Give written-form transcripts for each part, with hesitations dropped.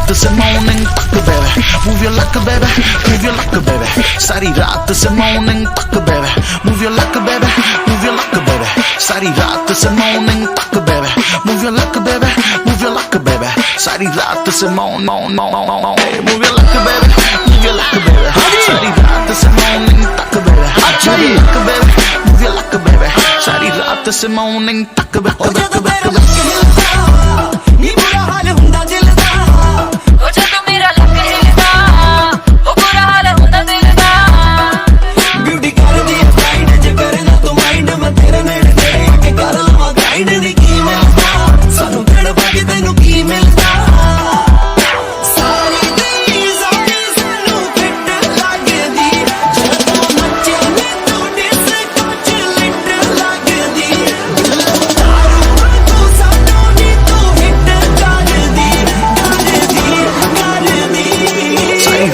रात से मॉर्निंग तक बेबे मूव योर लक बेबे मूव योर लक बेबे सारी रात से मॉर्निंग तक बेबे मूव योर लक बेबे मूव योर लक बेबे सारी रात से मॉर्निंग तक बेबे मूव योर लक बेबे मूव योर लक बेबे सारी रात से मूव योर लक बेबे मूव योर लक बेबे सारी रात से मॉर्निंग तक बेबे मूव योर लक बेबे सारी रात से मॉर्निंग तक बेबे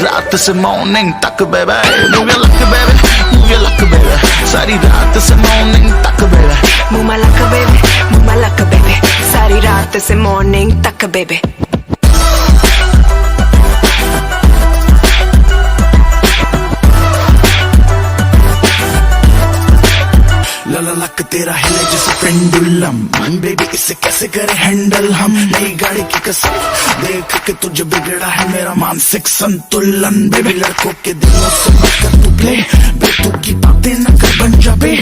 रात से मॉर्निंग तक बेबे मूव योर लक बेबे मूव योर लक बेबे सारी रात से मॉर्निंग तक बेबे मूव माय लक बेबे मूव माय लक बेबे सारी रात से मॉर्निंग तक बेबे लाला लक तेरा हिले जैसे पेंडुलम बेबी इसे कैसे करे हैंडल हम नई गाड़ी की कसम देख के तुझे बिगड़ा है मेरा मानसिक संतुलन बेबी लड़कों के दिलों से मत कर तू प्ले बेतू की बातें न कर बन जा बे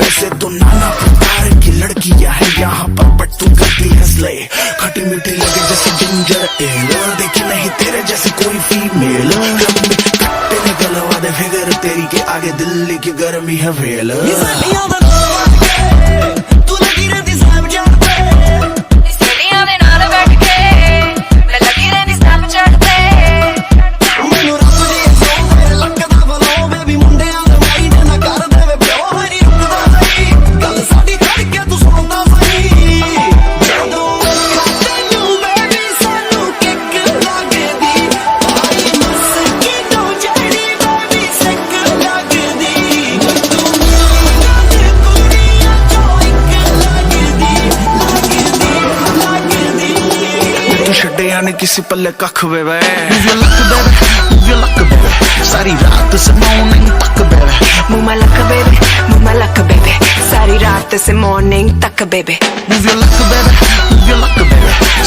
वैसे तो नाना प्रकार की लड़कियां है यहाँ पर बट तू करती है स्ले खटी मीठी लगे जैसे जिंजर एल देखी नहीं तेरे जैसे कोई फीमेल कट्टे में गलवा दे फिगर तेरी के आगे दिल्ली की गर्मी है वेल यानी किसी पल्ले कख बेबे मूव योर लक बेबे मूव योर लक बेबे सारी रात से मॉर्निंग तक बेबे मूव माय लक बेबे मूव माय लक बेबे सारी रात से मॉर्निंग तक बेबे मूव योर लक बेबे मूव योर लक बेबे